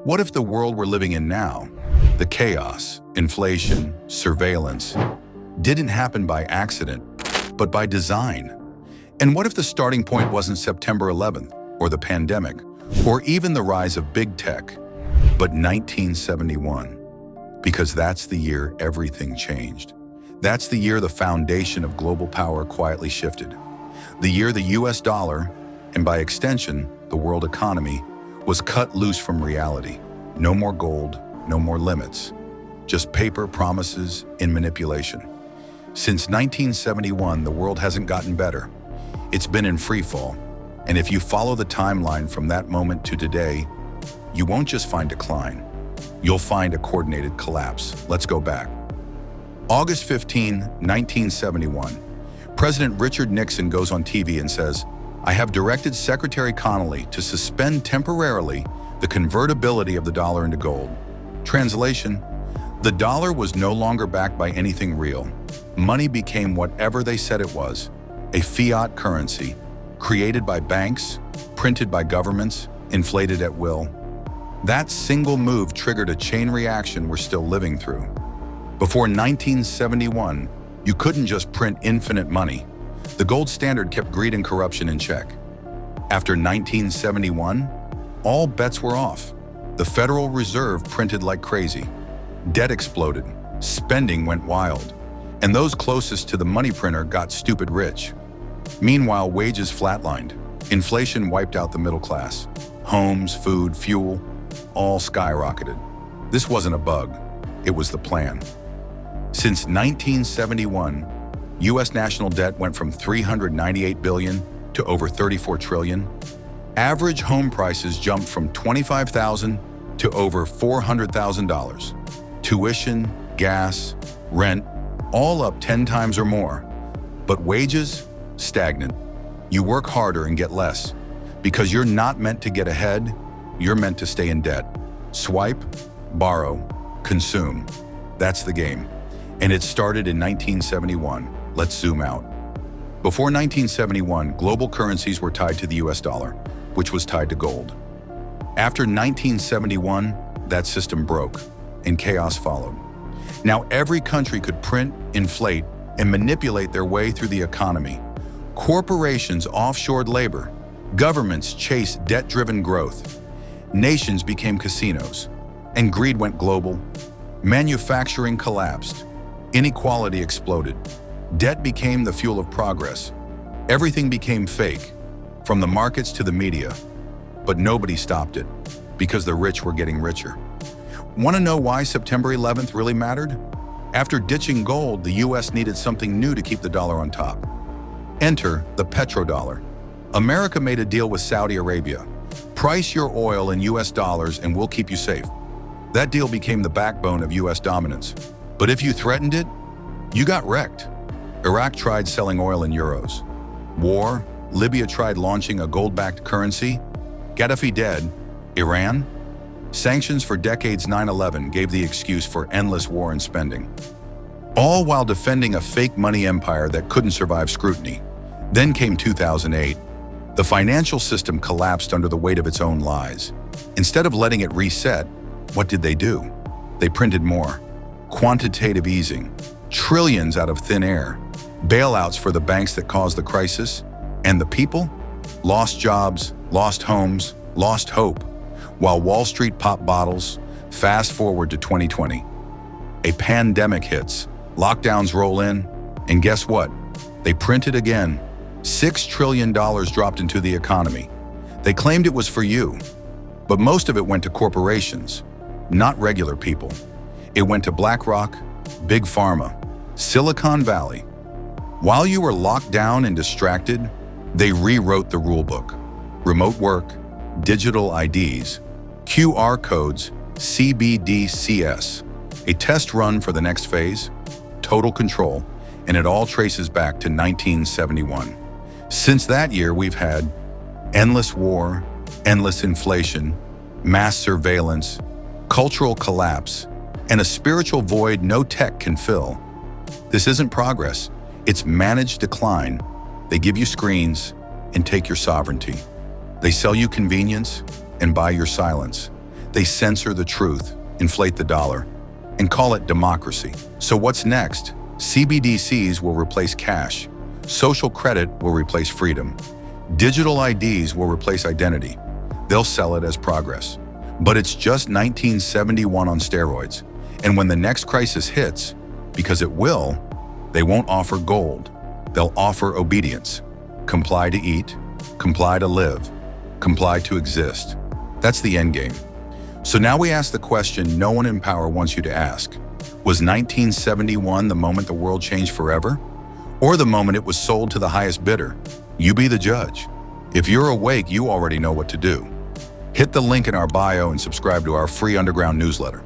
What if the world we're living in now, the chaos, inflation, surveillance, didn't happen by accident, but by design? And what if the starting point wasn't September 11th, or the pandemic, or even the rise of big tech, but 1971? Because that's the year everything changed. That's the year the foundation of global power quietly shifted. The year the US dollar, and by extension, the world economy, was cut loose from reality. No more gold, no more limits. Just paper, promises, and manipulation. Since 1971, the world hasn't gotten better. It's been in free fall. And if you follow the timeline from that moment to today, you won't just find decline. You'll find a coordinated collapse. Let's go back. August 15, 1971. President Richard Nixon goes on TV and says, "I have directed Secretary Connally to suspend temporarily the convertibility of the dollar into gold." Translation: the dollar was no longer backed by anything real. Money became whatever they said it was, a fiat currency, created by banks, printed by governments, inflated at will. That single move triggered a chain reaction we're still living through. Before 1971, you couldn't just print infinite money. The gold standard kept greed and corruption in check. After 1971, all bets were off. The Federal Reserve printed like crazy. Debt exploded, spending went wild, and those closest to the money printer got stupid rich. Meanwhile, wages flatlined. Inflation wiped out the middle class. Homes, food, fuel, all skyrocketed. This wasn't a bug, it was the plan. Since 1971, U.S. national debt went from $398 billion to over $34 trillion. Average home prices jumped from $25,000 to over $400,000. Tuition, gas, rent, all up 10 times or more. But wages? Stagnant. You work harder and get less. Because you're not meant to get ahead, you're meant to stay in debt. Swipe, borrow, consume. That's the game. And it started in 1971. Let's zoom out. Before 1971, global currencies were tied to the US dollar, which was tied to gold. After 1971, that system broke, and chaos followed. Now every country could print, inflate, and manipulate their way through the economy. Corporations offshored labor. Governments chased debt-driven growth. Nations became casinos, and greed went global. Manufacturing collapsed. Inequality exploded. Debt became the fuel of progress. Everything became fake, from the markets to the media. But nobody stopped it, because the rich were getting richer. Want to know why September 11th really mattered? After ditching gold, the US needed something new to keep the dollar on top. Enter the petrodollar. America made a deal with Saudi Arabia. Price your oil in US dollars and we'll keep you safe. That deal became the backbone of US dominance. But if you threatened it, you got wrecked. Iraq tried selling oil in euros. War, Libya tried launching a gold-backed currency. Gaddafi dead. Iran? Sanctions for decades. 9/11 gave the excuse for endless war and spending. All while defending a fake money empire that couldn't survive scrutiny. Then came 2008. The financial system collapsed under the weight of its own lies. Instead of letting it reset, what did they do? They printed more. Quantitative easing. Trillions out of thin air. Bailouts for the banks that caused the crisis. And the people? Lost jobs, lost homes, lost hope. While Wall Street popped bottles, fast forward to 2020. A pandemic hits, lockdowns roll in, and guess what? They printed again. $6 trillion dropped into the economy. They claimed it was for you, but most of it went to corporations, not regular people. It went to BlackRock, Big Pharma, Silicon Valley. While you were locked down and distracted, they rewrote the rulebook. Remote work, digital IDs, QR codes, CBDCs. A test run for the next phase, total control, and it all traces back to 1971. Since that year, we've had endless war, endless inflation, mass surveillance, cultural collapse, and a spiritual void no tech can fill. This isn't progress, it's managed decline. They give you screens and take your sovereignty. They sell you convenience and buy your silence. They censor the truth, inflate the dollar, and call it democracy. So what's next? CBDCs will replace cash. Social credit will replace freedom. Digital IDs will replace identity. They'll sell it as progress. But it's just 1971 on steroids. And when the next crisis hits, because it will, they won't offer gold. They'll offer obedience. Comply to eat, comply to live, comply to exist. That's the end game. So now we ask the question no one in power wants you to ask. Was 1971 the moment the world changed forever? Or the moment it was sold to the highest bidder? You be the judge. If you're awake, you already know what to do. Hit the link in our bio and subscribe to our free underground newsletter.